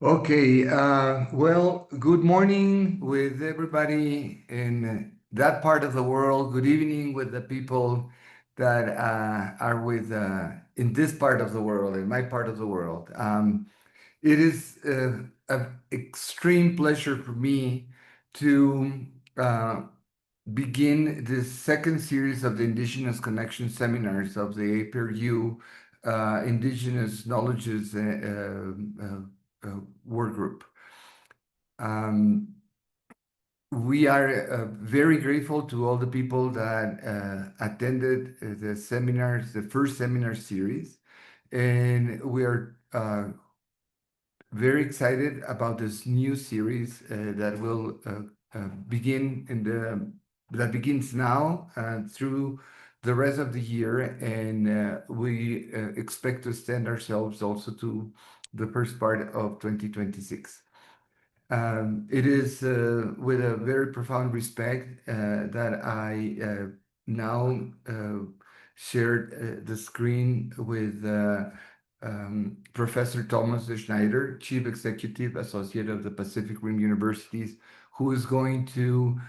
Okay, well, good morning with everybody in that part of the world. Good evening with the people that are with in this part of the world, in my part of the world. It is an extreme pleasure for me to begin this second series of the Indigenous Connection seminars of the APRU Indigenous Knowledges work group. We are very grateful to all the people that attended the seminars, the first seminar series, and we are very excited about this new series that will that begins now through the rest of the year, and we expect to extend ourselves also to the first part of 2026. It is with a very profound respect that I now shared the screen with Professor Thomas de Schneider, Chief Executive Associate of the Pacific Rim Universities, who is going to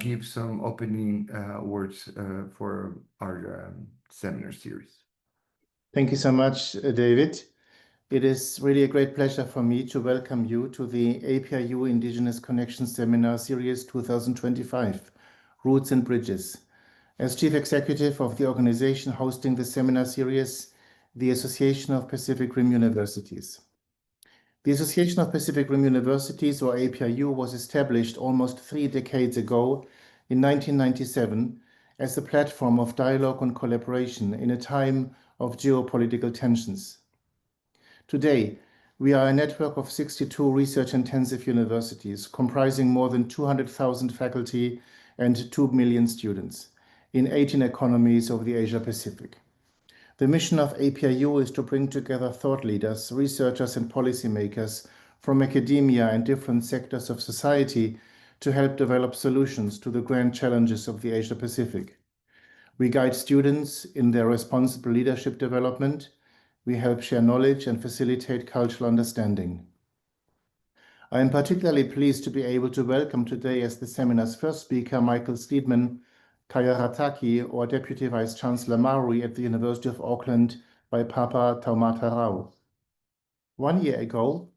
give some opening words for our seminar series. Thank you so much, David. It is really a great pleasure for me to welcome you to the APRU Indigenous Connection Seminar Series 2025, Roots and Bridges. As Chief Executive of the organization hosting the seminar series, the Association of Pacific Rim Universities. The Association of Pacific Rim Universities, or APRU, was established almost 3 decades ago in 1997 as a platform of dialogue and collaboration in a time of geopolitical tensions. Today, we are a network of 62 research-intensive universities comprising more than 200,000 faculty and 2 million students in 18 economies of the Asia-Pacific. The mission of APRU is to bring together thought leaders, researchers, and policymakers from academia and different sectors of society to help develop solutions to the grand challenges of the Asia-Pacific. We guide students in their responsible leadership development. We help share knowledge and facilitate cultural understanding. I am particularly pleased to be able to welcome today as the seminar's first speaker, Michael Steedman, Kaiarataki, or Deputy Vice-Chancellor Māori at the University of Auckland, Waipapa Taumata Rau. 1 year ago,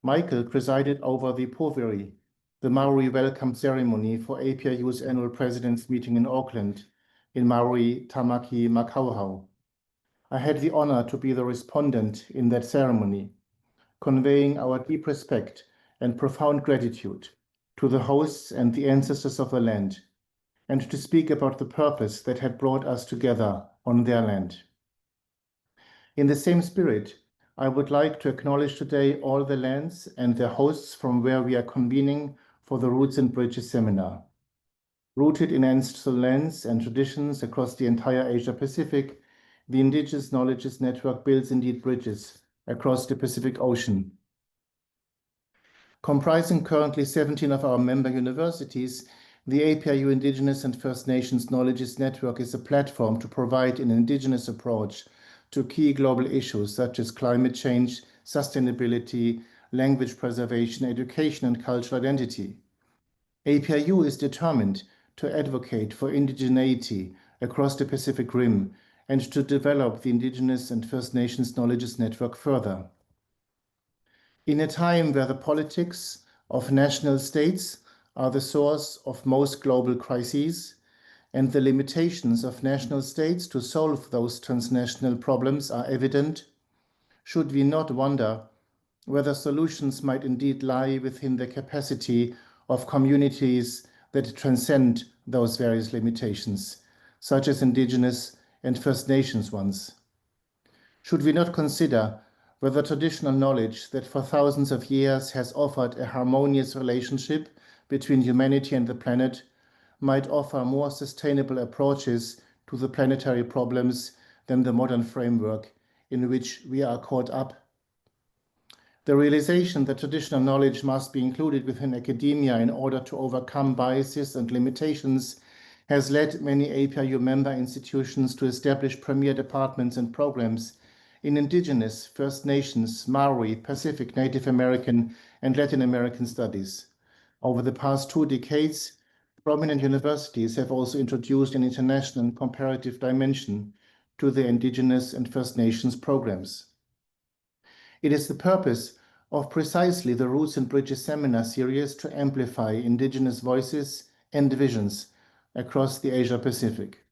Michael presided over the Poveri, the Māori welcome ceremony for APRU's annual president's meeting in Auckland, in Māori Tamaki Makauhau. I had the honor to be the respondent in that ceremony, conveying our deep respect and profound gratitude to the hosts and the ancestors of the land, and to speak about the purpose that had brought us together on their land. In the same spirit, I would like to acknowledge today all the lands and their hosts from where we are convening for the Roots and Bridges seminar. Rooted in ancestral lands and traditions across the entire Asia-Pacific, the Indigenous Knowledges Network builds indeed bridges across the Pacific Ocean. Comprising currently 17 of our member universities, the APRU Indigenous and First Nations Knowledges Network is a platform to provide an Indigenous approach to key global issues such as climate change, sustainability, language preservation, education, and cultural identity. APRU is determined to advocate for indigeneity across the Pacific Rim and to develop the Indigenous and First Nations Knowledges Network further. In a time where the politics of national states are the source of most global crises, and the limitations of national states to solve those transnational problems are evident, should we not wonder whether solutions might indeed lie within the capacity of communities that transcend those various limitations, such as Indigenous and First Nations ones? Should we not consider whether traditional knowledge that for thousands of years has offered a harmonious relationship between humanity and the planet might offer more sustainable approaches to the planetary problems than the modern framework in which we are caught up? The realization that traditional knowledge must be included within academia in order to overcome biases and limitations has led many APRU member institutions to establish premier departments and programs in Indigenous, First Nations, Maori, Pacific, Native American, and Latin American studies. Over the past 2 decades, prominent universities have also introduced an international and comparative dimension to the Indigenous and First Nations programs. It is the purpose of precisely the Roots and Bridges seminar series to amplify Indigenous voices and visions across the Asia-Pacific.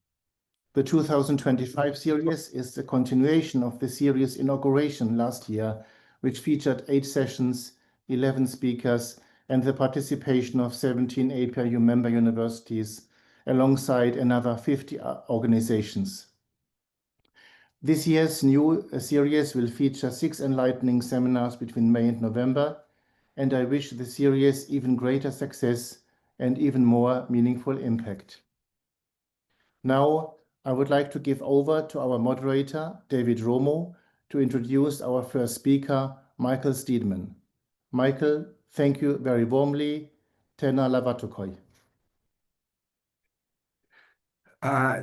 The 2025 series is the continuation of the series inauguration last year, which featured 8 sessions, 11 speakers, and the participation of 17 APRU member universities, alongside another 50 organizations. This year's new series will feature 6 enlightening seminars between May and November, and I wish the series even greater success and even more meaningful impact. Now, I would like to give over to our moderator, David Romo, to introduce our first speaker, Michael Steedman. Michael, thank you very warmly. Tēnā lavatukoi.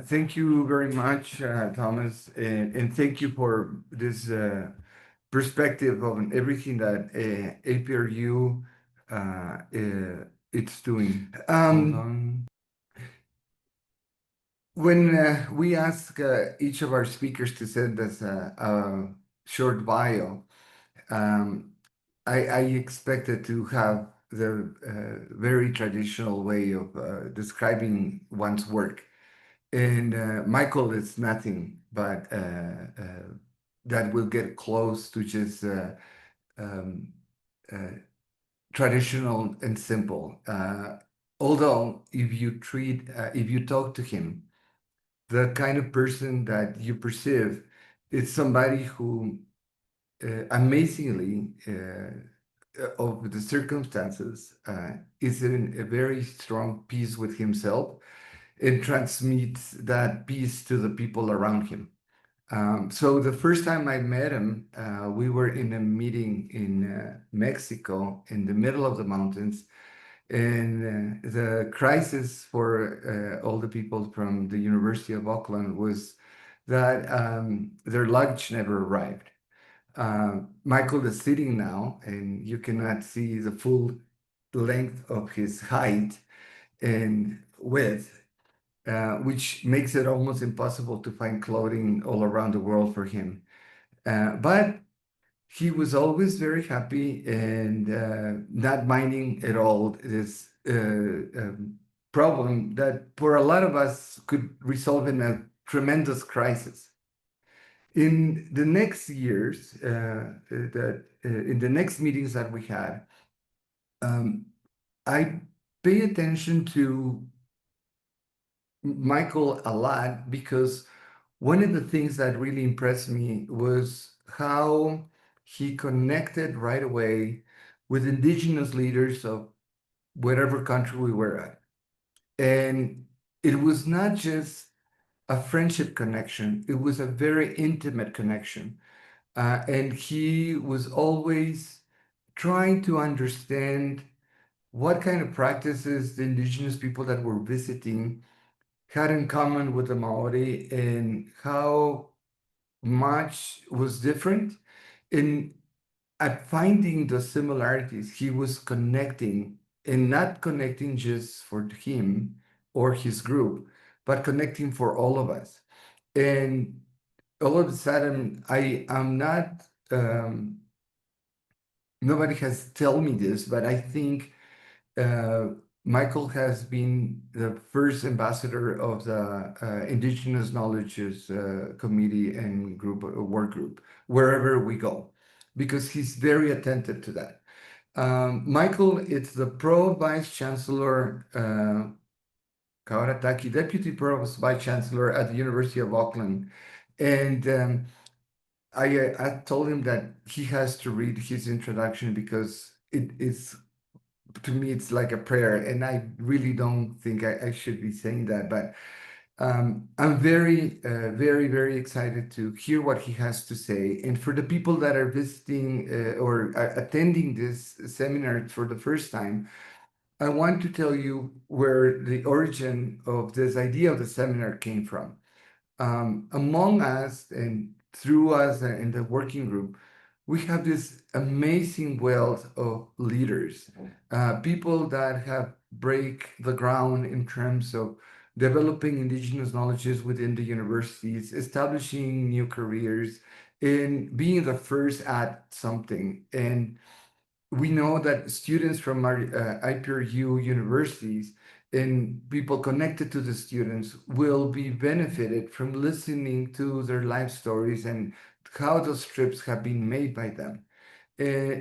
Thank you very much, Thomas, and thank you for this perspective of everything that APRU it's doing. When we ask each of our speakers to send us a short bio, I expected to have the very traditional way of describing one's work. And Michael is nothing but that will get close to just traditional and simple. Although if you talk to him, the kind of person that you perceive is somebody who amazingly of the circumstances is in a very strong peace with himself and transmits that peace to the people around him. So the first time I met him, we were in a meeting in Mexico in the middle of the mountains. And the crisis for all the people from the University of Auckland was that their luggage never arrived. Michael is sitting now, and you cannot see the full length of his height and width, which makes it almost impossible to find clothing all around the world for him. But he was always very happy and not minding at all this problem that for a lot of us could resolve in a tremendous crisis. In the next years, in the next meetings that we had, I pay attention to Michael a lot because one of the things that really impressed me was how he connected right away with Indigenous leaders of whatever country we were at. And it was not just a friendship connection, it was a very intimate connection. And he was always trying to understand what kind of practices the Indigenous people that were visiting had in common with the Māori and how much was different. And at finding the similarities, he was connecting, and not connecting just for him or his group, but connecting for all of us. And all of a sudden, I am not, nobody has told me this, but I think Michael has been the first ambassador of the Indigenous Knowledges Committee and work group, wherever we go, because he's very attentive to that. Michael is the Pro Vice-Chancellor, Kaiarataki, Deputy Pro Vice-Chancellor at the University of Auckland. And I told him that he has to read his introduction because it is, to me, it's like a prayer, and I really don't think I should be saying that, but I'm very, very excited to hear what he has to say. And for the people that are visiting or attending this seminar for the first time, I want to tell you where the origin of this idea of the seminar came from. Among us, and through us in the working group, we have this amazing wealth of leaders, people that have break the ground in terms of developing indigenous knowledges within the universities, establishing new careers, and being the first at something. And we know that students from our APRU universities and people connected to the students will be benefited from listening to their life stories and how those trips have been made by them.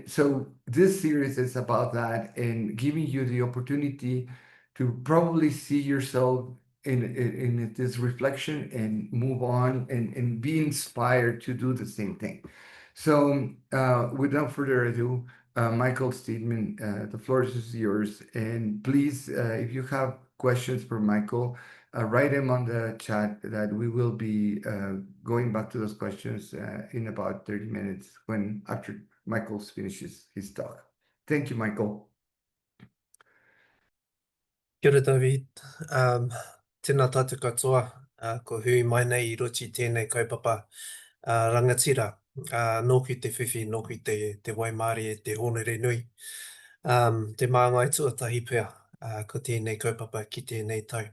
So this series is about that and giving you the opportunity to probably see yourself in this reflection and move on and be inspired to do the same thing. So without further ado, Michael Steedman, the floor is yours. And please, if you have questions for Michael, write them on the chat that we will be going back to those questions in about 30 minutes after Michael finishes his talk. Thank you, Michael. Kia ora, David. Tēnā tātou katoa, ko hui mai nei I rochi tēnei kaupapa rangatira, nōku te whiwhi, nōku te Waimāori e te honere nui. Te māngai tuatahi pia, ko tēnei kaupapa ki tēnei tau.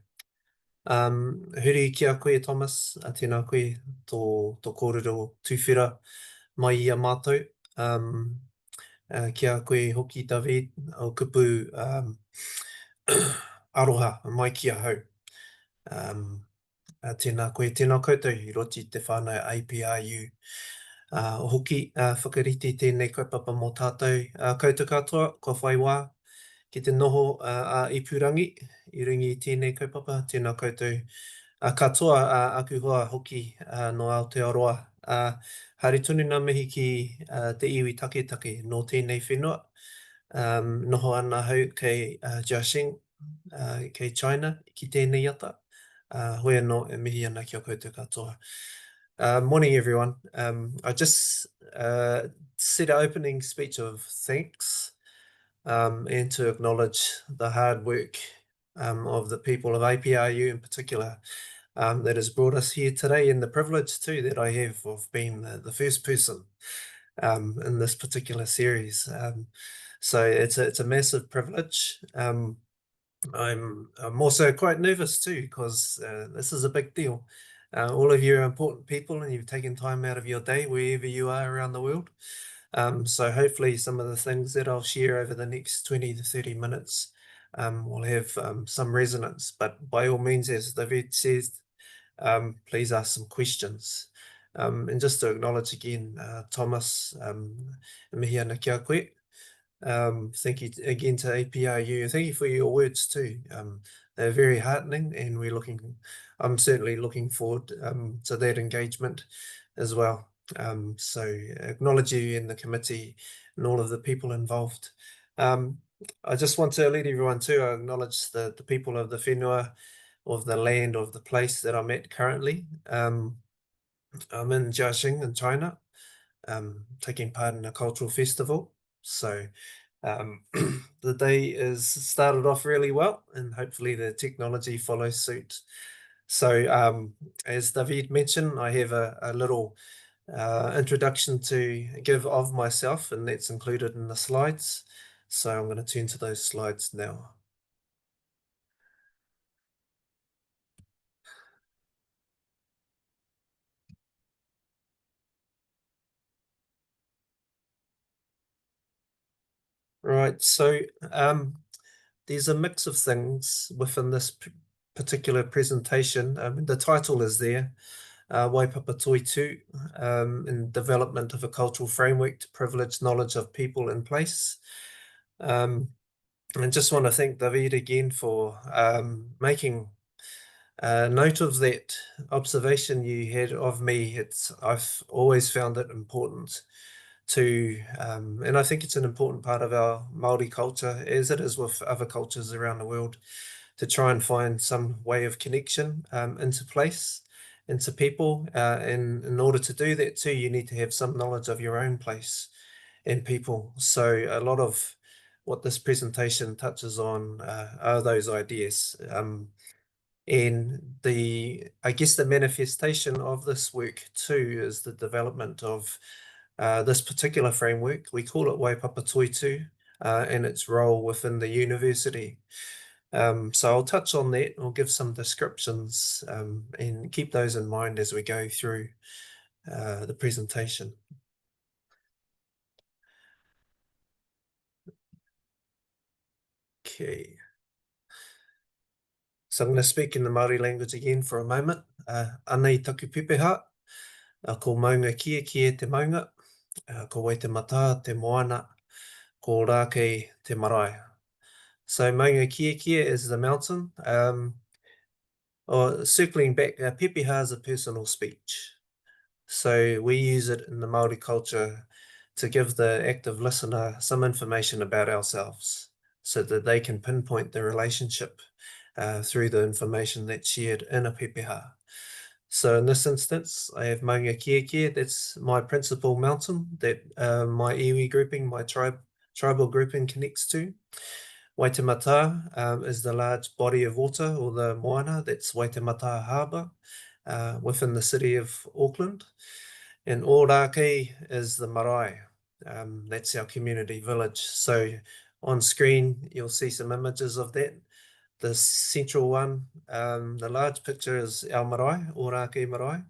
Huri ki a koe, Thomas, tēnā koe, tō kōrero tūwhera mai I a mātou. Ki a koe hoki, David, o kupu aroha mai ki a hau. Tēnā koe, tēnā koutou I roti te whānau APRU. Hoki, whakariti tēnei kaupapa mō tātou. Koutou katoa, ko whai wā, ki te noho a ipurangi, I ringi tēnei kaupapa, tēnā koutou. Katoa aku hoa hoki no Aotearoa. Haere tonu ngā mihi ki te iwi take no tēnei whenua. Noho ana hau kei Jiaxing, kei China, ki tēnei ata. Hoi anō e mihi ana kia koutou katoa. Morning, everyone. I just said an opening speech of thanks and to acknowledge the hard work of the people of APRU in particular that has brought us here today, and the privilege too that I have of being the first person in this particular series. So it's a massive privilege. I'm also quite nervous too, because this is a big deal. All of you are important people and you've taken time out of your day wherever you are around the world. So hopefully some of the things that I'll share over the next 20 to 30 minutes will have some resonance. But by all means, as David says, please ask some questions. And just to acknowledge again, Thomas, mihi ana kia koe. Thank you again to APRU. Thank you for your words too. They're very heartening, and I'm certainly looking forward to that engagement as well. So acknowledge you and the committee and all of the people involved. I just want to let everyone too acknowledge the people of the whenua, of the land, of the place that I'm at currently. I'm in Jiaxing in China, taking part in a cultural festival. So the day is started off really well, and hopefully the technology follows suit. So as David mentioned, I have a little introduction to give of myself, and that's included in the slides. So I'm going to turn to those slides now. Right, so there's a mix of things within this particular presentation. The title is there, Waipapa Toitū, in development of a cultural framework to privilege knowledge of people in place. And just want to thank David again for making note of that observation you had of me. I've always found it important to, and I think it's an important part of our Māori culture, as it is with other cultures around the world, to try and find some way of connection into place, into people. And in order to do that too, you need to have some knowledge of your own place and people. So a lot of what this presentation touches on are those ideas. And I guess the manifestation of this work too is the development of this particular framework. We call it Waipapa Toitū, and its role within the university. So I'll touch on that. I'll give some descriptions and keep those in mind as we go through the presentation. Okay. So I'm going to speak in the Māori language again for a moment. Anei taku pepeha, ko maunga kia kia te maunga, ko Waitemata te moana, ko Rākei te marae. So maunga kia kia is the mountain. Or circling back, pepeha is a personal speech. So we use it in the Māori culture to give the active listener some information about ourselves so that they can pinpoint the relationship through the information that's shared in a pepeha. So in this instance, I have maunga kia kia. That's my principal mountain that my iwi grouping, my tribal grouping connects to. Waitemata is the large body of water, or the moana, that's Waitemata Harbour within the city of Auckland. And Ōrākei is the marae, that's our community village. So on screen, you'll see some images of that. The central one, the large picture is our marae, Ōrākei marae.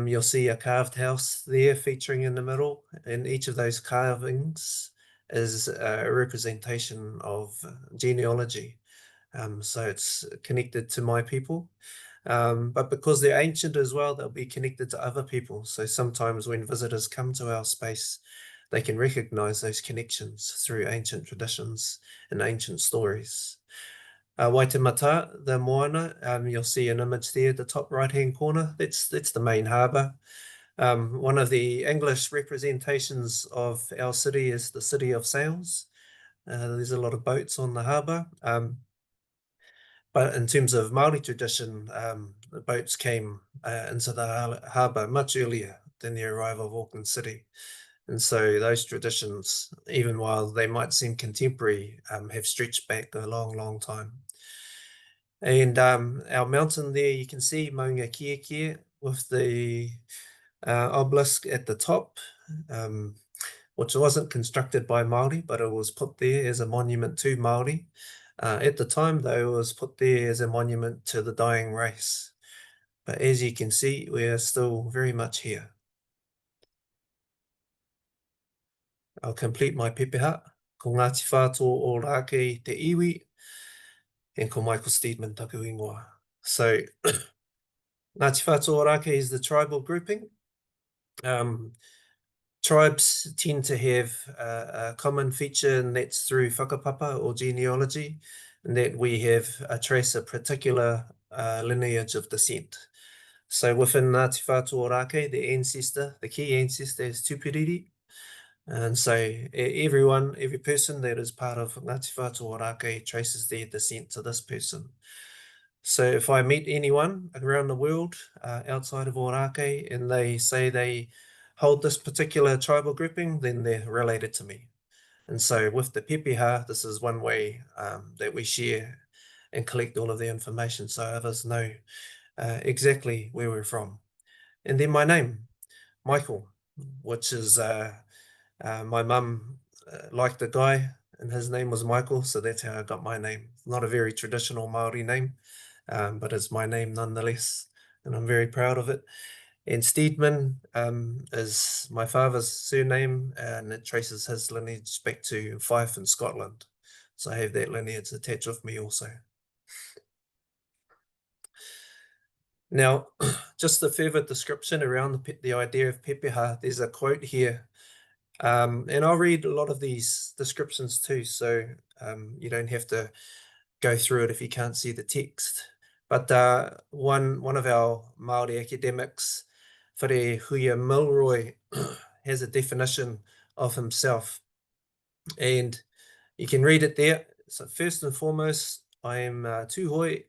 You'll see a carved house there featuring in the middle, and each of those carvings is a representation of genealogy. So it's connected to my people. But because they're ancient as well, they'll be connected to other people. So sometimes when visitors come to our space, they can recognize those connections through ancient traditions and ancient stories. Waitemata, the moana, you'll see an image there, the top right-hand corner, that's the main harbour. One of the English representations of our city is the City of Sails. There's a lot of boats on the harbour. But in terms of Māori tradition, the boats came into the harbour much earlier than the arrival of Auckland City. And so those traditions, even while they might seem contemporary, have stretched back a long, long time. And our mountain there, you can see maunga kia kia with the obelisk at the top, which wasn't constructed by Māori, but it was put there as a monument to Māori. At the time, though, it was put there as a monument to the dying race. But as you can see, we are still very much here. I'll complete my pepeha. Ko Ngāti Whātua o Rākei te iwi, and ko Michael Steedman taku ingoa. So Ngāti Whātua o Rākei is the tribal grouping. Tribes tend to have a common feature, and that's through whakapapa or genealogy, and that we have trace a particular lineage of descent. So within Ngāti Whātua o Rākei, the key ancestor is Tūpiriri. And so every person that is part of Ngāti Whātua o Rākei traces their descent to this person. So if I meet anyone around the world outside of Ōrākei and they say they hold this particular tribal grouping, then they're related to me. And so with the pepeha, this is one way that we share and collect all of the information so others know exactly where we're from. And then my name, Michael, which is my mum liked a guy and his name was Michael, so that's how I got my name. Not a very traditional Māori name, but it's my name nonetheless, and I'm very proud of it. And Steedman is my father's surname, and it traces his lineage back to Fife in Scotland. So I have that lineage attached with me also. Now, just a further description around the idea of pepeha, there's a quote here. And I'll read a lot of these descriptions too, so you don't have to go through it if you can't see the text. But one of our Māori academics, Whare Huia Milroy, has a definition of himself. And you can read it there. So first and foremost, I am tūhoi.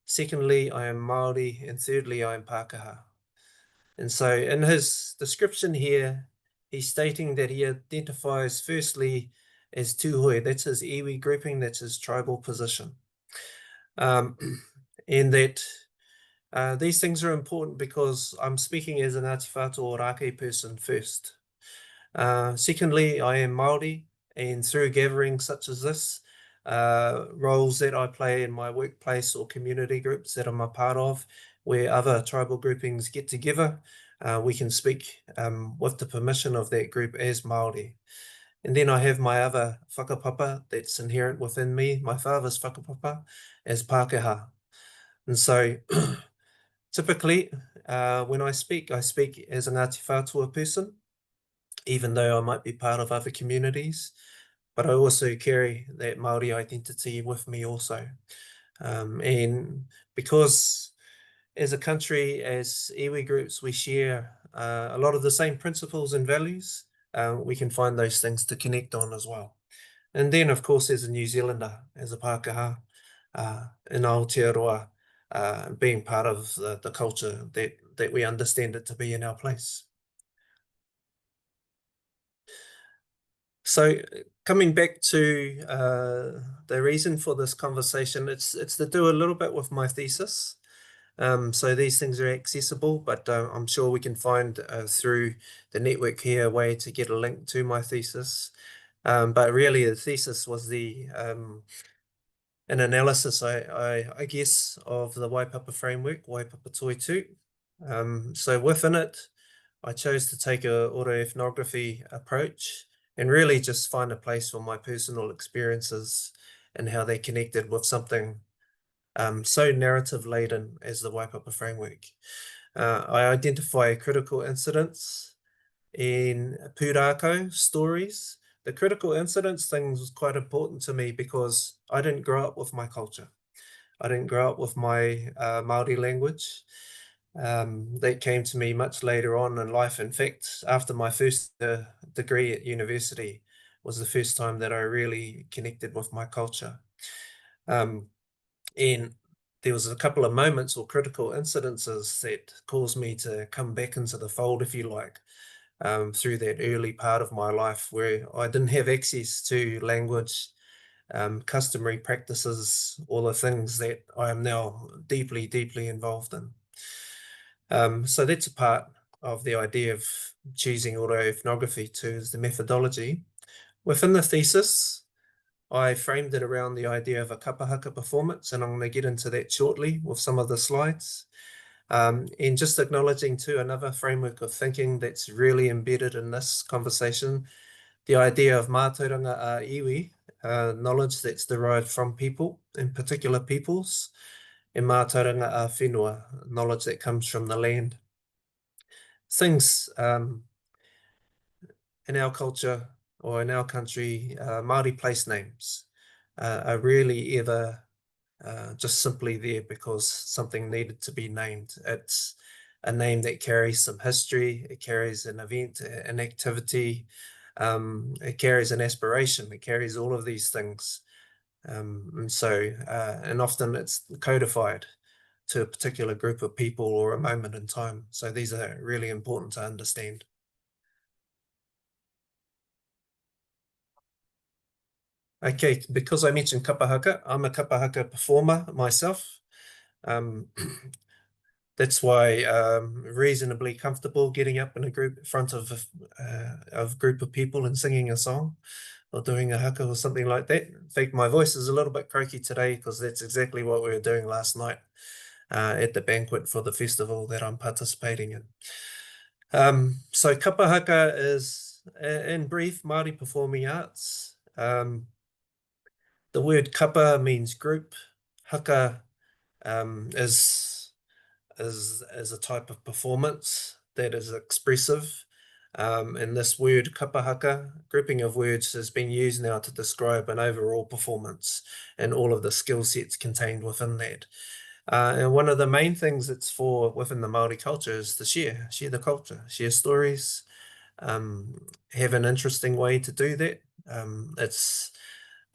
Secondly, I am Māori. And thirdly, I am Pākehā. And so in his description here, he's stating that he identifies firstly as tūhoi. That's his iwi grouping, that's his tribal position. and that these things are important because I'm speaking as an Ngāti Whātua Ōrākei person first. Secondly, I am Māori, and through gatherings such as this, roles that I play in my workplace or community groups that I'm a part of, where other tribal groupings get together, we can speak with the permission of that group as Māori. And then I have my other whakapapa that's inherent within me, my father's whakapapa, as Pākehā. And so typically, when I speak as a Ngāti Whātua person, even though I might be part of other communities, but I also carry that Māori identity with me also. And because as a country, as iwi groups, we share a lot of the same principles and values, we can find those things to connect on as well. And then, of course, as a New Zealander, as a Pākehā, in Aotearoa, being part of the culture that we understand it to be in our place. So coming back to the reason for this conversation, it's to do a little bit with my thesis. So these things are accessible, but I'm sure we can find through the network here a way to get a link to my thesis. But really the thesis was an analysis, I guess, of the Waipapa Framework, Waipapa Toitū. So within it, I chose to take a auto-ethnography approach and really just find a place for my personal experiences and how they connected with something so narrative-laden as the Waipapa Framework. I identify critical incidents in pūrākau stories. The critical incidents thing was quite important to me because I didn't grow up with my culture. I didn't grow up with my Māori language. That came to me much later on in life. In fact, after my first degree at university was the first time that I really connected with my culture. And there was a couple of moments or critical incidences that caused me to come back into the fold, if you like, through that early part of my life where I didn't have access to language, customary practices, all the things that I am now deeply, deeply involved in. So that's a part of the idea of choosing auto-ethnography too, is the methodology. Within the thesis, I framed it around the idea of a kapahaka performance, and I'm going to get into that shortly with some of the slides. And just acknowledging too another framework of thinking that's really embedded in this conversation, the idea of Mātauranga ā-iwi, knowledge that's derived from people, in particular peoples, and Mātauranga ā-whenua, knowledge that comes from the land. Things in our culture or in our country, Māori place names are rarely ever just simply there because something needed to be named. It's a name that carries some history, it carries an event, an activity, it carries an aspiration, it carries all of these things. And often it's codified to a particular group of people or a moment in time. So these are really important to understand. Okay, because I mentioned kapahaka, I'm a kapahaka performer myself. That's why I'm reasonably comfortable getting up in a group front of a group of people and singing a song or doing a haka or something like that. In fact, my voice is a little bit croaky today because that's exactly what we were doing last night at the banquet for the festival that I'm participating in. So kapahaka is, in brief, Māori performing arts. The word kapa means group. Haka is a type of performance that is expressive. And this word kapahaka, grouping of words, has been used now to describe an overall performance and all of the skill sets contained within that. And one of the main things it's for within the Māori culture is to share the culture, share stories, have an interesting way to do that.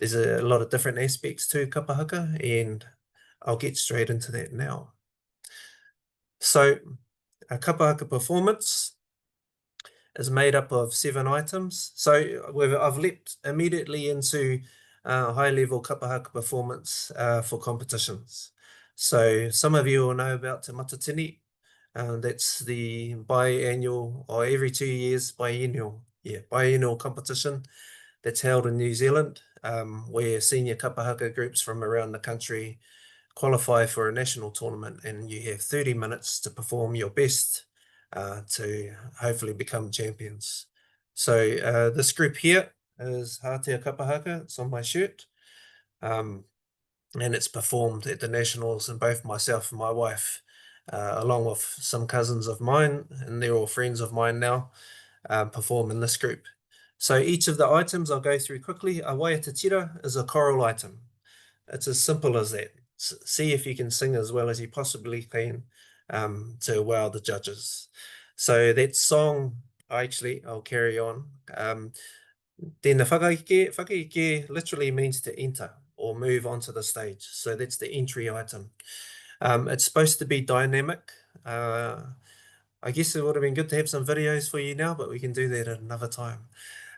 There's a lot of different aspects to kapahaka, and I'll get straight into that now. So a kapahaka performance is made up of 7 items. So I've leapt immediately into high-level kapahaka performance for competitions. So some of you will know about Te Matatini. That's the biannual, or every 2 years, biannual competition that's held in New Zealand, where senior kapahaka groups from around the country qualify for a national tournament, and you have 30 minutes to perform your best to hopefully become champions. So this group here is Hātea Kapahaka. It's on my shirt. And it's performed at the Nationals, and both myself and my wife, along with some cousins of mine, and they're all friends of mine now, perform in this group. So each of the items I'll go through quickly. A waiata tira is a choral item. It's as simple as that. See if you can sing as well as you possibly can to wow the judges. So that song, I'll carry on. Then the whakaike literally means to enter or move onto the stage. So that's the entry item. It's supposed to be dynamic. I guess it would have been good to have some videos for you now, but we can do that at another time.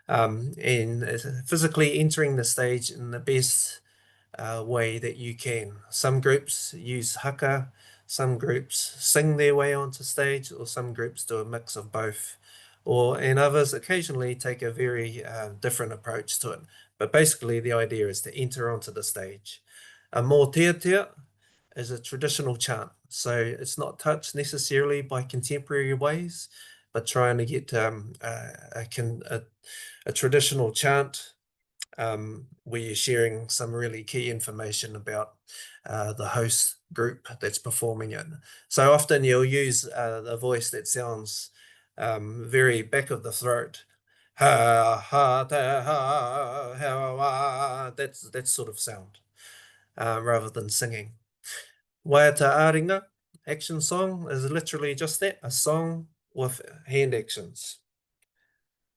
And physically entering the stage in the best way that you can. Some groups use haka, some groups sing their way onto stage, or some groups do a mix of both. And others occasionally take a very different approach to it. But basically the idea is to enter onto the stage. A mō is a traditional chant. So it's not touched necessarily by contemporary ways, but trying to get a traditional chant where you're sharing some really key information about the host group that's performing it. So often you'll use the voice that sounds very back of the throat. Ha, ha, ta, ha, ha, wa. That's that sort of sound, rather than singing. Waiata āringa action song is literally just that, a song with hand actions.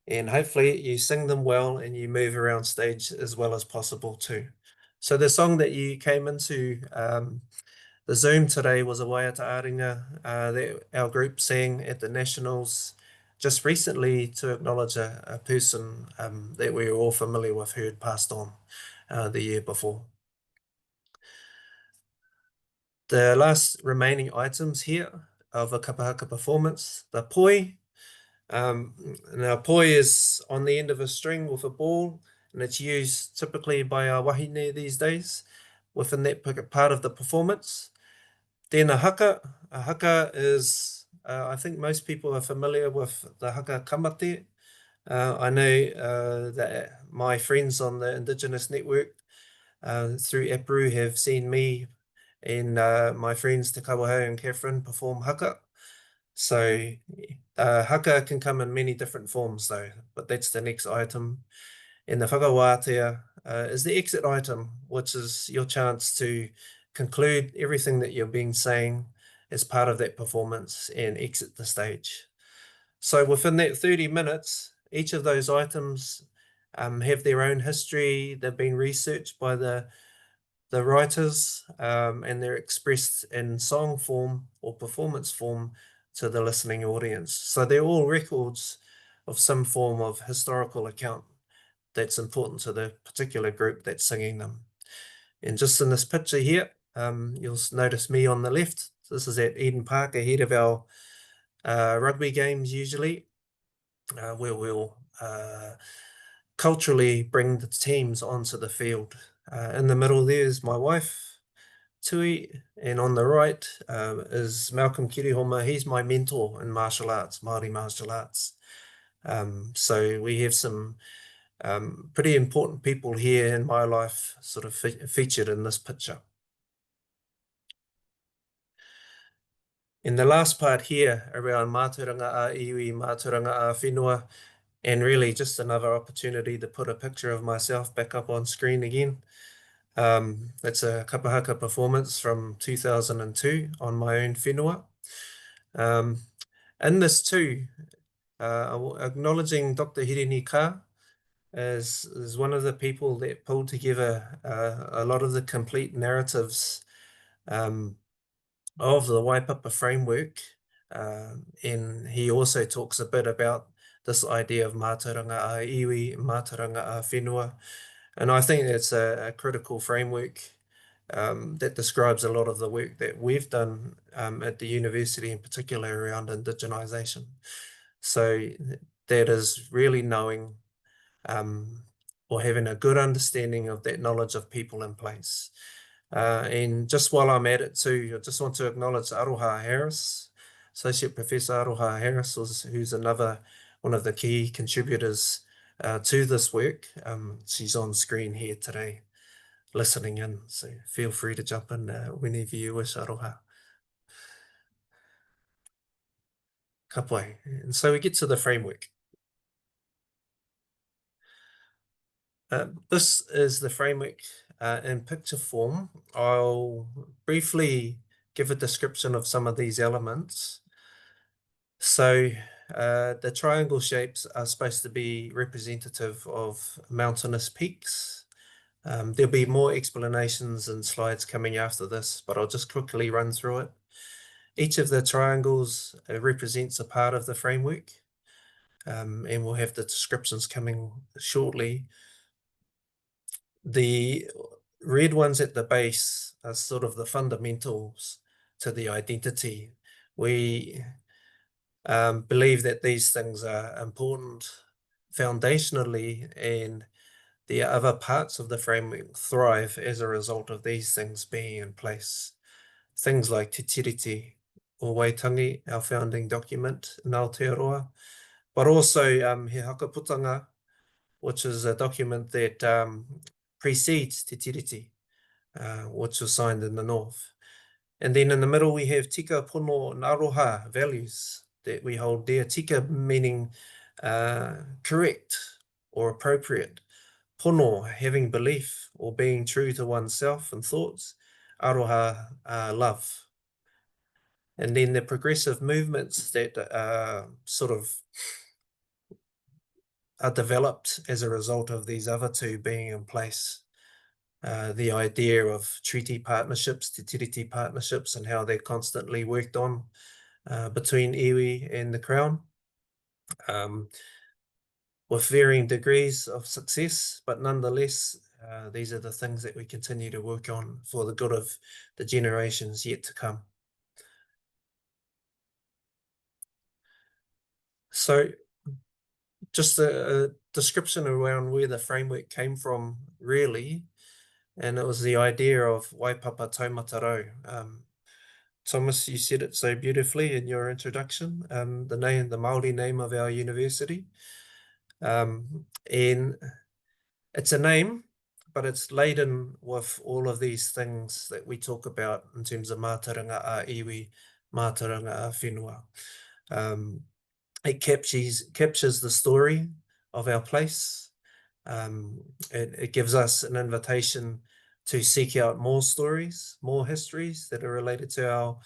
And hopefully you sing them well and you move around stage as well as possible too. So the song that you came into the Zoom today was a waiata āringa that our group sang at the Nationals just recently to acknowledge a person that we were all familiar with who had passed on the year before. The last remaining items here of a kapahaka performance, the poi. Now poi is on the end of a string with a ball, and it's used typically by our wahine these days within that part of the performance. Then a haka is, I think most people are familiar with the haka kamate. I know that my friends on the Indigenous network through APRU have seen me and my friends Te Kawahau and Catherine perform haka. So haka can come in many different forms though, but that's the next item. And the whakawātea is the exit item, which is your chance to conclude everything that you're being saying as part of that performance and exit the stage. So within that 30 minutes, each of those items have their own history. They've been researched by the writers and they're expressed in song form or performance form to the listening audience. So they're all records of some form of historical account that's important to the particular group that's singing them. And just in this picture here, you'll notice me on the left. This is at Eden Park ahead of our rugby games usually, where we'll culturally bring the teams onto the field. In the middle there is my wife, Tui, and on the right is Malcolm Kirihoma. He's my mentor in martial arts, Māori martial arts. So we have some pretty important people here in my life sort of featured in this picture. In the last part here around Mātauranga ā-iwi, Mātauranga ā-whenua, and really just another opportunity to put a picture of myself back up on screen again. That's a kapahaka performance from 2002 on my own whenua. In this too, acknowledging Dr Hirini Kaa is one of the people that pulled together a lot of the complete narratives of the Waipapa Framework. And he also talks a bit about this idea of Mātauranga ā-iwi, Mātauranga ā-whenua. And I think it's a critical framework that describes a lot of the work that we've done at the university, in particular around indigenisation. So that is really knowing or having a good understanding of that knowledge of people in place. And just while I'm at it too, I just want to acknowledge Aroha Harris, Associate Professor Aroha Harris, who's another one of the key contributors to this work. She's on screen here today, listening in, so feel free to jump in whenever you wish, Aroha. Ka pai. And so we get to the framework. This is the framework in picture form. I'll briefly give a description of some of these elements. So the triangle shapes are supposed to be representative of mountainous peaks. There'll be more explanations and slides coming after this, but I'll just quickly run through it. Each of the triangles represents a part of the framework, and we'll have the descriptions coming shortly. The red ones at the base are sort of the fundamentals to the identity. We believe that these things are important foundationally, and the other parts of the framework thrive as a result of these things being in place. Things like Te Tiriti o Waitangi, our founding document in Aotearoa, but also He Hakaputanga, which is a document that precedes Te Tiriti, which was signed in the north. And then in the middle we have tika pono naroha, values that we hold dear. Tika meaning correct or appropriate. Pono, having belief or being true to oneself and thoughts. Aroha, love. And then the progressive movements that sort of are developed as a result of these other two being in place. The idea of treaty partnerships, Te Tiriti partnerships, and how they're constantly worked on between iwi and the Crown, with varying degrees of success, but nonetheless, these are the things that we continue to work on for the good of the generations yet to come. So just a description around where the framework came from, really, and it was the idea of Waipapa Taumata Rau. Thomas, you said it so beautifully in your introduction, the Māori name of our university. And it's a name, but it's laden with all of these things that we talk about in terms of Mātauranga, ā-iwi, Mātauranga, ā-whenua. It captures the story of our place. It gives us an invitation to seek out more stories, more histories that are related to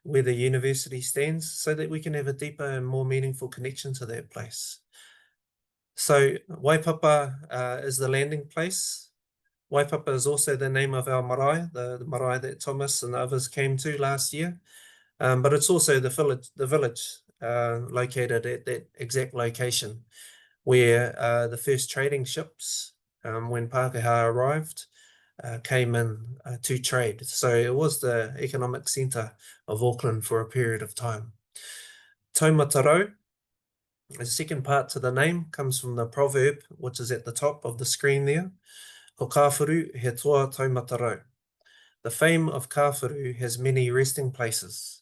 where the university stands, so that we can have a deeper and more meaningful connection to that place. So Waipapa is the landing place. Waipapa is also the name of our marae, the marae that Thomas and others came to last year. But it's also the village located at that exact location where the first trading ships, when Pākehā arrived, came in to trade. So it was the economic centre of Auckland for a period of time. Taumata Rau, the second part to the name, comes from the proverb, which is at the top of the screen there. Ko kāwhuru he toa taumata rau. The fame of kāwhuru has many resting places.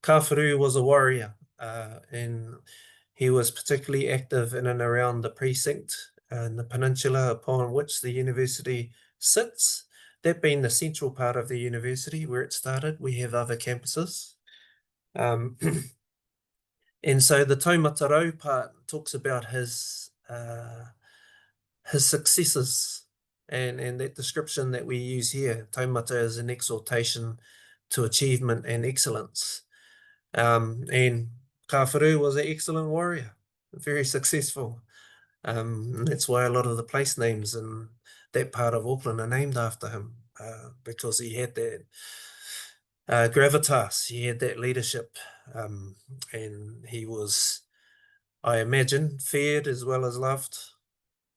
Kāwhuru was a warrior, and he was particularly active in and around the precinct and the peninsula upon which the university sits. That being the central part of the university where it started. We have other campuses. And so the Taumata Rau part talks about his successes, and that description that we use here. Taumata is an exaltation to achievement and excellence. And Kāwhuru was an excellent warrior, very successful. That's why a lot of the place names in that part of Auckland are named after him, because he had that gravitas, he had that leadership, and he was, I imagine, feared as well as loved,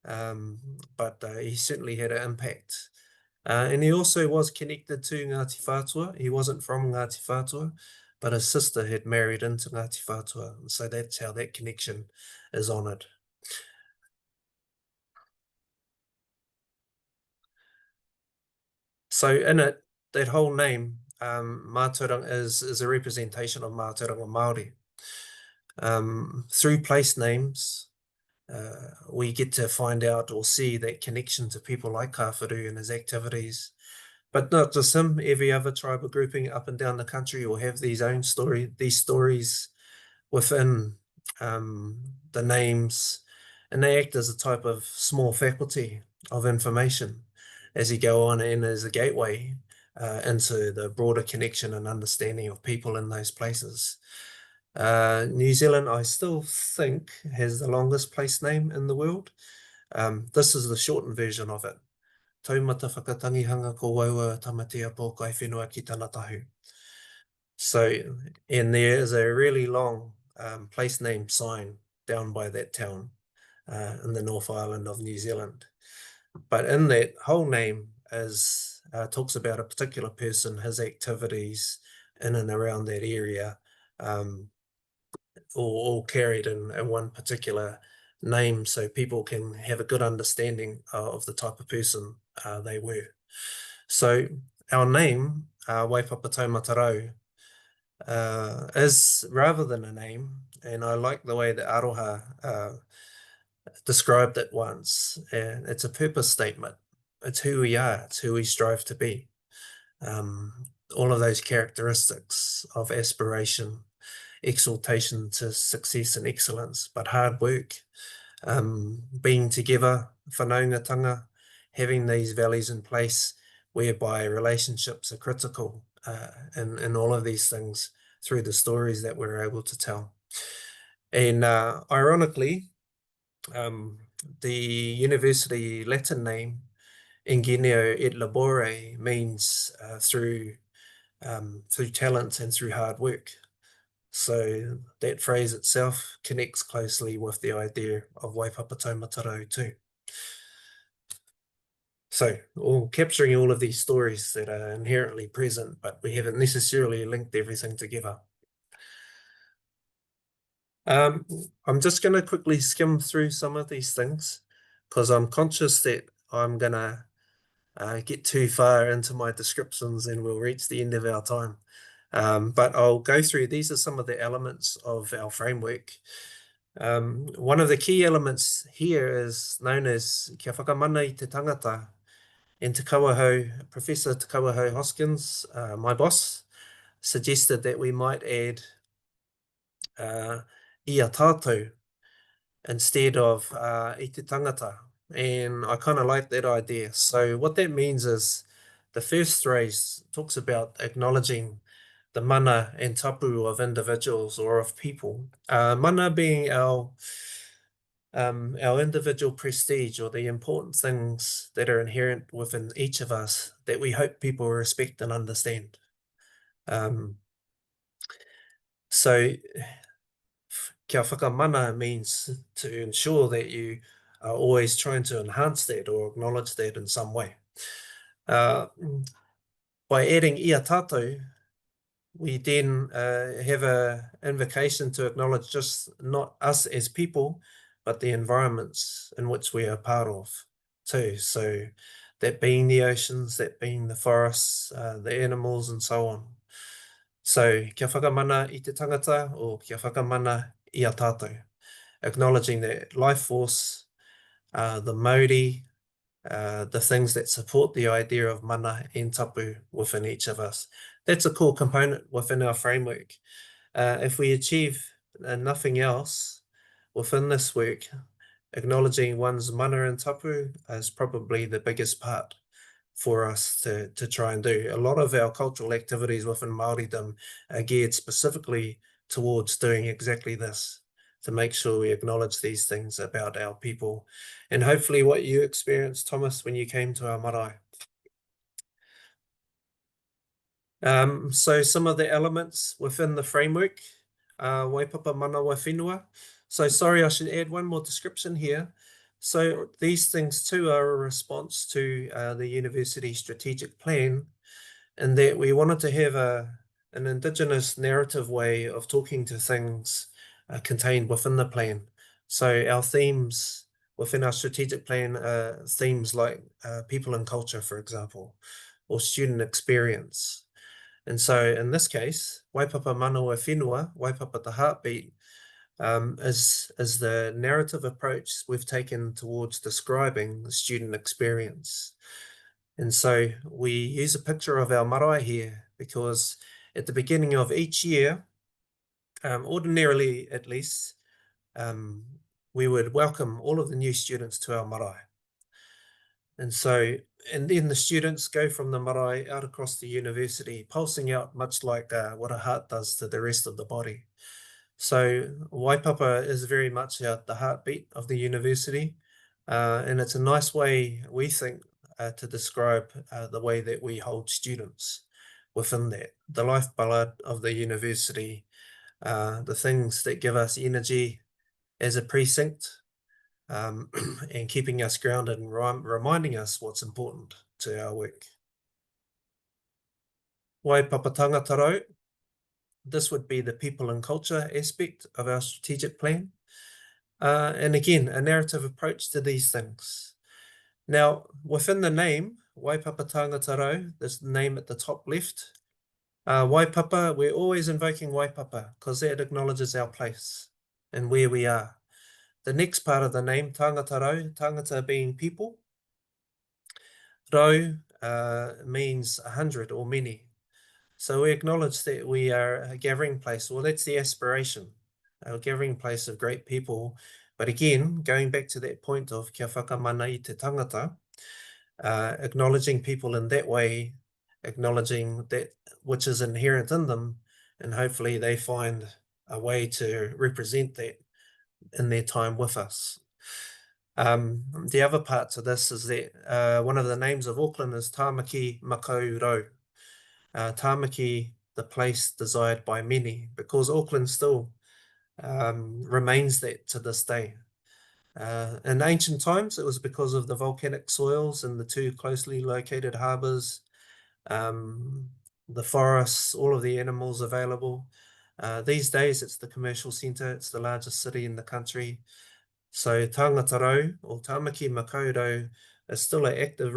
but he certainly had an impact And he also was connected to Ngāti Whātua. He wasn't from Ngāti Whātua, but his sister had married into Ngāti Whātua. And so that's how that connection is honoured. So in it, that whole name, Mātauranga, is a representation of Mātauranga Māori. Through place names, we get to find out or see that connection to people like Kāwharu and his activities. But not just him, every other tribal grouping up and down the country will have these stories within the names, and they act as a type of small faculty of information as you go on and as a gateway into the broader connection and understanding of people in those places. New Zealand, I still think, has the longest place name in the world. This is the shortened version of it. Taumata whakatangihanga ko waua tamatea pō kai whenua ki tana tahu. So, and there is a really long place name sign down by that town in the North Island of New Zealand. But in that whole name is talks about a particular person, his activities in and around that area, all carried in one particular name, so people can have a good understanding of the type of person they were. So our name, Waipapa Taumata Rau, is rather than a name, and I like the way that Aroha described it once, and it's a purpose statement. It's who we are, it's who we strive to be. All of those characteristics of aspiration, exaltation to success and excellence, but hard work, being together, whanaungatanga, having these values in place whereby relationships are critical, and all of these things through the stories that we're able to tell. And ironically, the university Latin name, Ingenio et labore, means through talent and through hard work. So that phrase itself connects closely with the idea of Waipapa Taumata Rau too. So capturing all of these stories that are inherently present, but we haven't necessarily linked everything together. I'm just going to quickly skim through some of these things because I'm conscious that I'm going to get too far into my descriptions and we'll reach the end of our time. But I'll go through, these are some of the elements of our framework. One of the key elements here is known as kia whakamana I te tangata. And Te Kauahau, Professor Te Kauahau Hoskins, my boss, suggested that we might add ia tātou instead of I te tangata. And I kind of like that idea. So what that means is the first phrase talks about acknowledging the mana and tapu of individuals or of people. Mana being our individual prestige or the important things that are inherent within each of us that we hope people respect and understand. So kia whakamana means to ensure that you are always trying to enhance that or acknowledge that in some way. By adding ia tātou, we then have an invocation to acknowledge just not us as people, but the environments in which we are part of too. So that being the oceans, that being the forests, the animals and so on. So kia whakamana I te tangata or kia whakamana ia tātou. Acknowledging that life force, the Māori, the things that support the idea of mana and tapu within each of us. That's a core component within our framework. If we achieve nothing else within this work, acknowledging one's mana and tapu is probably the biggest part for us to try and do. A lot of our cultural activities within Māoridom are geared specifically towards doing exactly this, to make sure we acknowledge these things about our people. And hopefully what you experienced, Thomas, when you came to our marae. So some of the elements within the framework, Waipapa mana wa whenua. So sorry, I should add one more description here. So these things too are a response to the university strategic plan, in that we wanted to have an Indigenous narrative way of talking to things contained within the plan. So our themes within our strategic plan are themes like people and culture, for example, or student experience. And so in this case, Waipapa mana ā-whenua, Waipapa the heartbeat, is the narrative approach we've taken towards describing the student experience. And so we use a picture of our marae here because at the beginning of each year, ordinarily at least, we would welcome all of the new students to our marae. And then the students go from the marae out across the university, pulsing out much like what a heart does to the rest of the body. So Waipapa is very much the heartbeat of the university, and it's a nice way, we think, to describe the way that we hold students within that, the lifeblood of the university, the things that give us energy as a precinct, and keeping us grounded and reminding us what's important to our work. Waipapa Taumata Rau. This would be the people and culture aspect of our strategic plan. And again, a narrative approach to these things. Now, within the name, Waipapa Taumata Rau, this name at the top left, Waipapa, we're always invoking Waipapa because that acknowledges our place and where we are. The next part of the name, Tangata Rau, tangata being people. Rau means 100 or many. So we acknowledge that we are a gathering place. Well, that's the aspiration, a gathering place of great people. But again, going back to that point of kia whakamana i te tangata, acknowledging people in that way, acknowledging that which is inherent in them, and hopefully they find a way to represent that in their time with us. The other part to this is that one of the names of Auckland is Tāmaki Makau Rau. Tāmaki, the place desired by many, because Auckland still remains that to this day. In ancient times, it was because of the volcanic soils and the two closely located harbours, the forests, all of the animals available. These days, it's the commercial centre, it's the largest city in the country. So Tangata Rau, or Tāmaki Makau Rau, is still an active,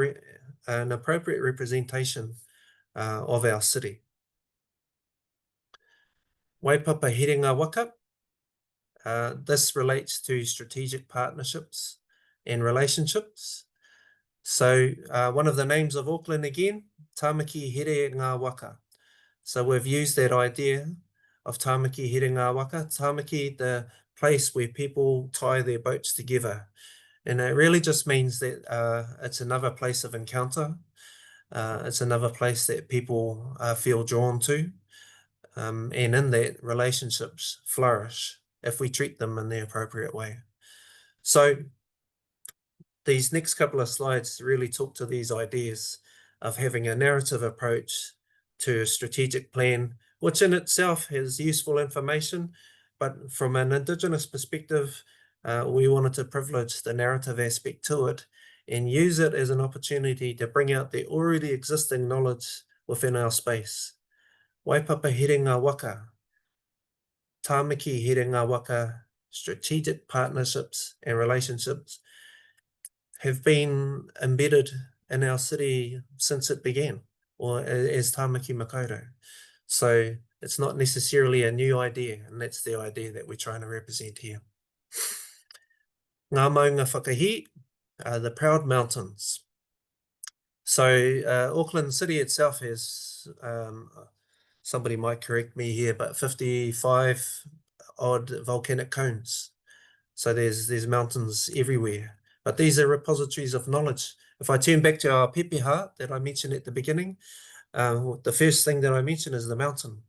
an appropriate representation of our city. Waipapa Herenga Waka. This relates to strategic partnerships and relationships. So one of the names of Auckland again, Tāmaki Herenga Waka. So we've used that idea of Tāmaki Herenga Waka, Tāmaki, the place where people tie their boats together. And it really just means that it's another place of encounter. It's another place that people feel drawn to. And in that, relationships flourish if we treat them in the appropriate way. So these next couple of slides really talk to these ideas of having a narrative approach to a strategic plan, which in itself has useful information, but from an Indigenous perspective, we wanted to privilege the narrative aspect to it and use it as an opportunity to bring out the already existing knowledge within our space. Waipapa Herenga Waka, Tāmaki Herenga Waka, strategic partnerships and relationships have been embedded in our city since it began, or as Tāmaki Makau Rau. So it's not necessarily a new idea, and that's the idea that we're trying to represent here. Ngā maunga whakahi, the Proud Mountains. So Auckland City itself has, somebody might correct me here, but 55 odd volcanic cones. So there's mountains everywhere. But these are repositories of knowledge. If I turn back to our pepeha that I mentioned at the beginning, the first thing that I mentioned is the mountain.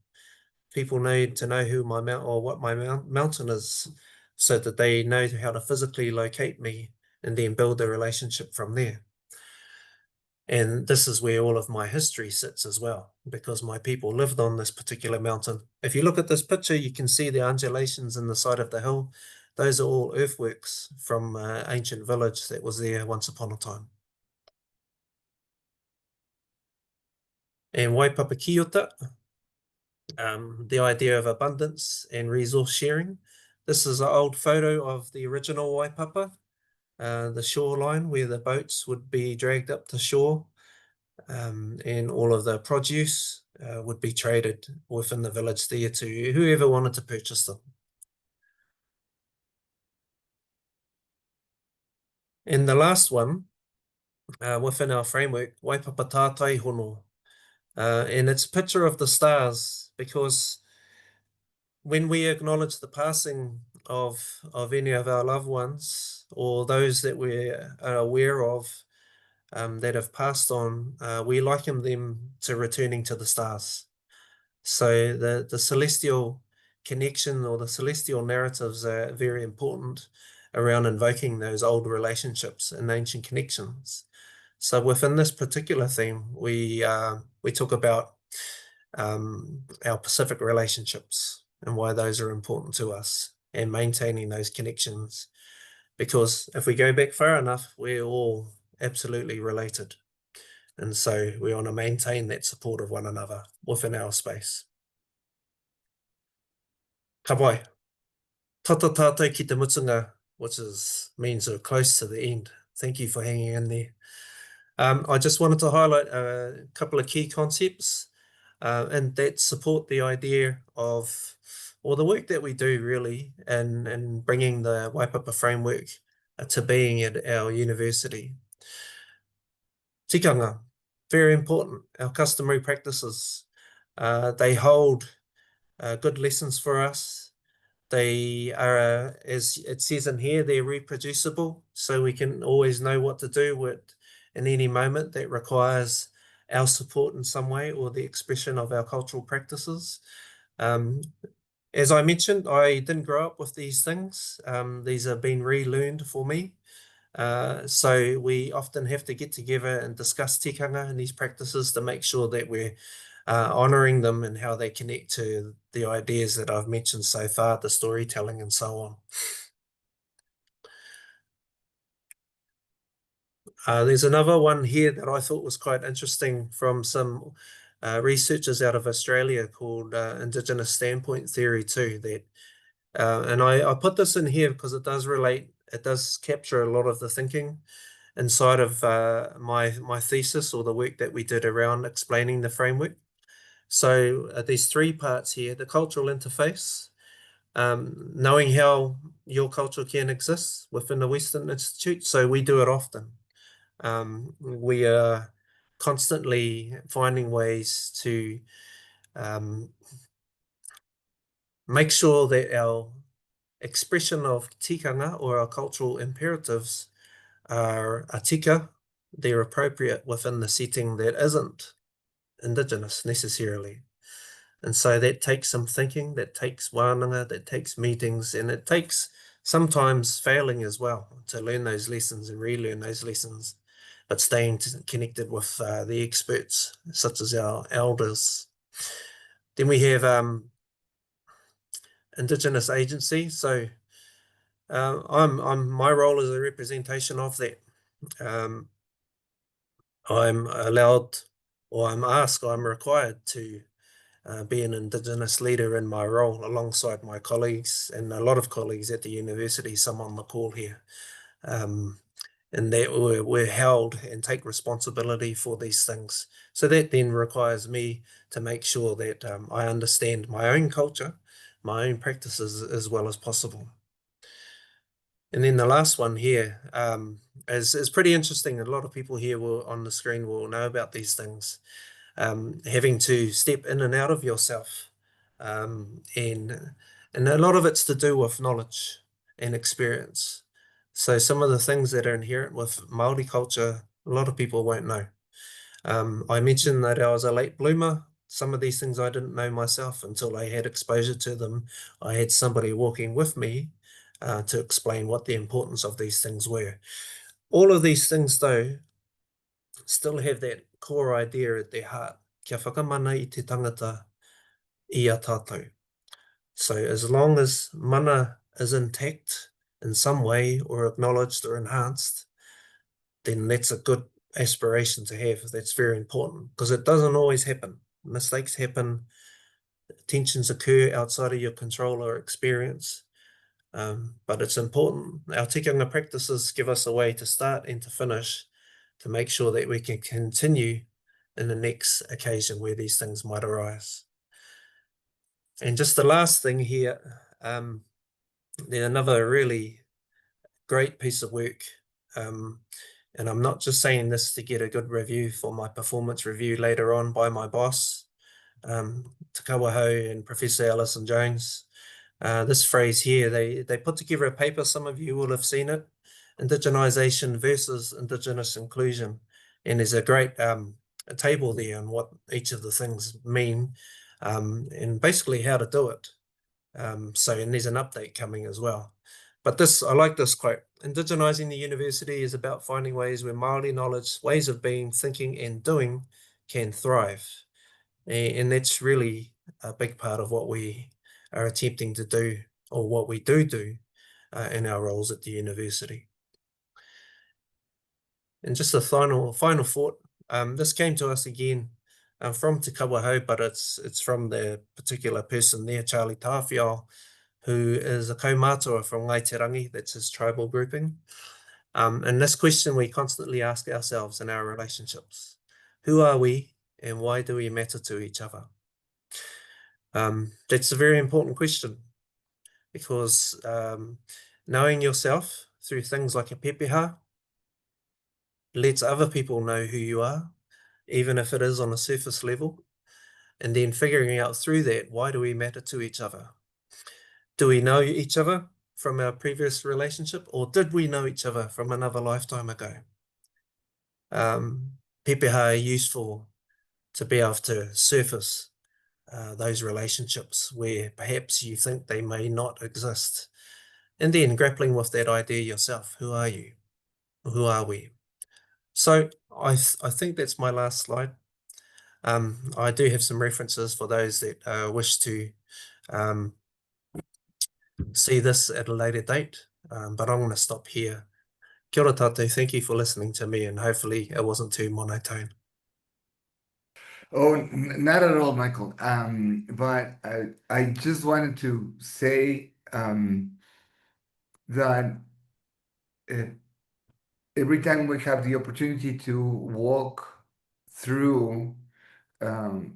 People need to know who my mountain or what my mountain is, so that they know how to physically locate me and then build a relationship from there. And this is where all of my history sits as well, because my people lived on this particular mountain. If you look at this picture, you can see the undulations in the side of the hill. those are all earthworks from an ancient village that was there once upon a time. And Waipapa Kiota, the idea of abundance and resource sharing. This is an old photo of the original Waipapa, the shoreline where the boats would be dragged up to shore, and all of the produce would be traded within the village there to whoever wanted to purchase them. And the last one, within our framework, Waipapa Taumata Rau, and it's a picture of the stars, because when we acknowledge the passing of any of our loved ones or those that we are aware of that have passed on, we liken them to returning to the stars. So the celestial connection or the celestial narratives are very important around invoking those old relationships and ancient connections. So within this particular theme, we talk about our Pacific relationships and why those are important to us, and maintaining those connections. Because if we go back far enough, we're all absolutely related. And so we want to maintain that support of one another within our space. Ka pai. Tata tātou ki te mutunga, which means we're close to the end. Thank you for hanging in there. I just wanted to highlight a couple of key concepts and that support the idea of, or the work that we do really, in bringing the Waipapa framework to being at our university. Tikanga, very important. Our customary practices, they hold good lessons for us. They are, as it says in here, they're reproducible, so we can always know what to do with in any moment that requires our support in some way or the expression of our cultural practices. As I mentioned, I didn't grow up with these things. These have been relearned for me. So we often have to get together and discuss tikanga and these practices to make sure that we're honouring them and how they connect to the ideas that I've mentioned so far, the storytelling and so on. There's another one here that I thought was quite interesting from some researchers out of Australia called Indigenous Standpoint Theory too. That, and I put this in here because it does relate, it does capture a lot of the thinking inside of my thesis or the work that we did around explaining the framework. So there's three parts here: the cultural interface, knowing how your culture can exist within the Western Institute. So we do it often. We are constantly finding ways to make sure that our expression of tikanga or our cultural imperatives are tika, they're appropriate within the setting that isn't Indigenous necessarily. And so that takes some thinking, that takes wānanga, that takes meetings, and it takes sometimes failing as well to learn those lessons and relearn those lessons, but staying connected with the experts, such as our elders. Then we have Indigenous agency. So my role is a representation of that. I'm allowed, or I'm asked, I'm required to be an Indigenous leader in my role alongside my colleagues and a lot of colleagues at the university, some on the call here. And that we're held and take responsibility for these things. So that then requires me to make sure that I understand my own culture, my own practices as well as possible. And then the last one here is pretty interesting. A lot of people here on the screen will know about these things. Having to step in and out of yourself. And a lot of it's to do with knowledge and experience. So some of the things that are inherent with Māori culture, a lot of people won't know. I mentioned that I was a late bloomer. Some of these things I didn't know myself until I had exposure to them. I had somebody walking with me to explain what the importance of these things were. All of these things, though, still have that core idea at their heart. Kia whakamana I te tangata I a tātou. So as long as mana is intact in some way or acknowledged or enhanced, then that's a good aspiration to have. That's very important because it doesn't always happen. Mistakes happen, tensions occur outside of your control or experience, but it's important. Our tikanga practices give us a way to start and to finish to make sure that we can continue in the next occasion where these things might arise. And just the last thing here, there's another really great piece of work, and I'm not just saying this to get a good review for my performance review later on by my boss, Te Kawaho and Professor Alison Jones. This phrase here, they put together a paper, some of you will have seen it, Indigenisation versus Indigenous inclusion. And there's a great a table there on what each of the things mean, and basically how to do it. And there's an update coming as well. But I like this quote: Indigenising the university is about finding ways where Māori knowledge, ways of being, thinking and doing can thrive. And that's really a big part of what we are attempting to do, or what we do in our roles at the university. And just a final thought, this came to us again from Te Kawaho, but it's from the particular person there, Charlie Tawhiao, who is a kaumātua from Ngaiterangi, that's his tribal grouping. And this question we constantly ask ourselves in our relationships: who are we and why do we matter to each other? That's a very important question, because knowing yourself through things like a pepeha lets other people know who you are, even if it is on a surface level, and then figuring out through that, why do we matter to each other? Do we know each other from our previous relationship, or did we know each other from another lifetime ago? Pepeha are useful to be able to surface those relationships where perhaps you think they may not exist. And then grappling with that idea yourself: who are you? Who are we? So I think that's my last slide. I do have some references for those that wish to see this at a later date, but I'm going to stop here. Kia ora tātou, thank you for listening to me, and hopefully it wasn't too monotone. Oh, not at all, Michael. But I just wanted to say that every time we have the opportunity to walk through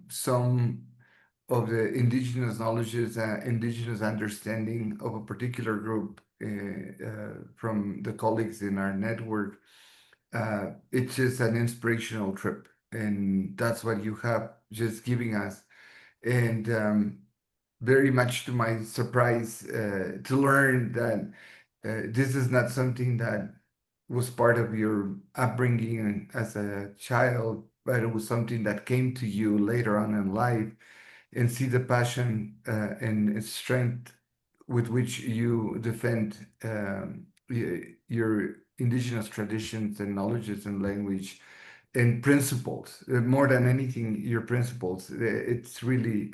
some of the indigenous knowledges, indigenous understanding of a particular group from the colleagues in our network, it's just an inspirational trip. And that's what you have just giving us. And very much to my surprise, to learn that this is not something that was part of your upbringing as a child, but it was something that came to you later on in life, and see the passion and strength with which you defend your indigenous traditions and knowledges and language and principles. More than anything, your principles. It's really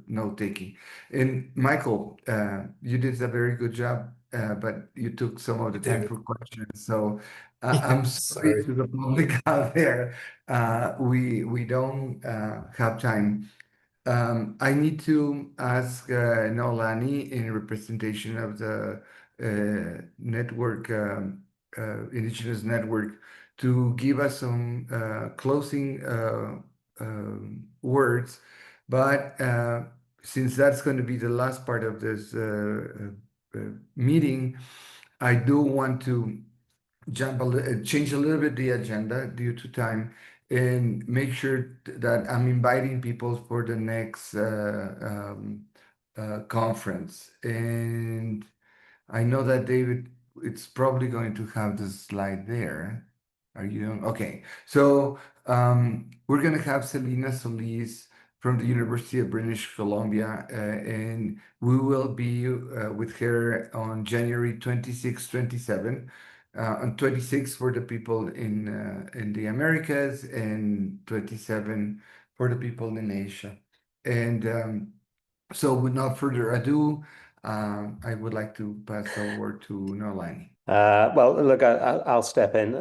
note-taking. And Michael, you did a very good job, but you took some of the time for questions. So I'm sorry to the public out there. We don't have time. I need to ask Nolani, in representation of the network, Indigenous Network, to give us some closing words. But since that's going to be the last part of this meeting, I do want to change a little bit the agenda due to time, and make sure that I'm inviting people for the next conference. And I know that David, it's probably going to have the slide there. Are you okay? So we're going to have Selena Solis from the University of British Columbia, and we will be with her on January 26, 27. On 26 for the people in the Americas, and 27 for the people in Asia. And so without further ado, I would like to pass the word to Nolani. Well, look, I'll step in,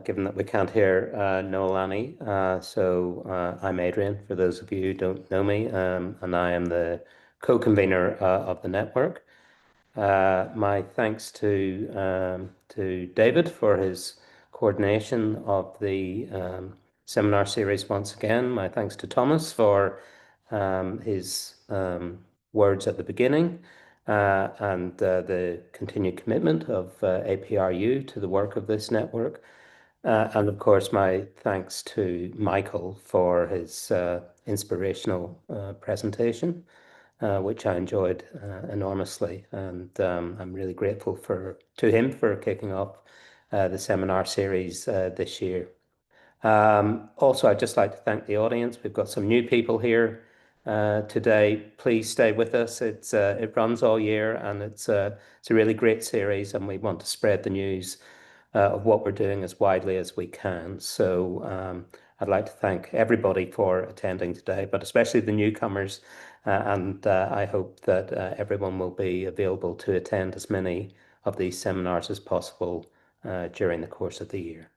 given that we can't hear Noelani. I'm Adrian, for those of you who don't know me, and I am the co-convener of the network. My thanks to David for his coordination of the seminar series once again. My thanks to Thomas for his words at the beginning. And the continued commitment of APRU to the work of this network. And of course, my thanks to Michael for his inspirational presentation, which I enjoyed enormously. And I'm really grateful to him for kicking off the seminar series this year. Also, I'd just like to thank the audience. We've got some new people here today. Please stay with us. It runs all year, and it's a really great series, and we want to spread the news of what we're doing as widely as we can. So I'd like to thank everybody for attending today, but especially the newcomers. And I hope that everyone will be available to attend as many of these seminars as possible during the course of the year.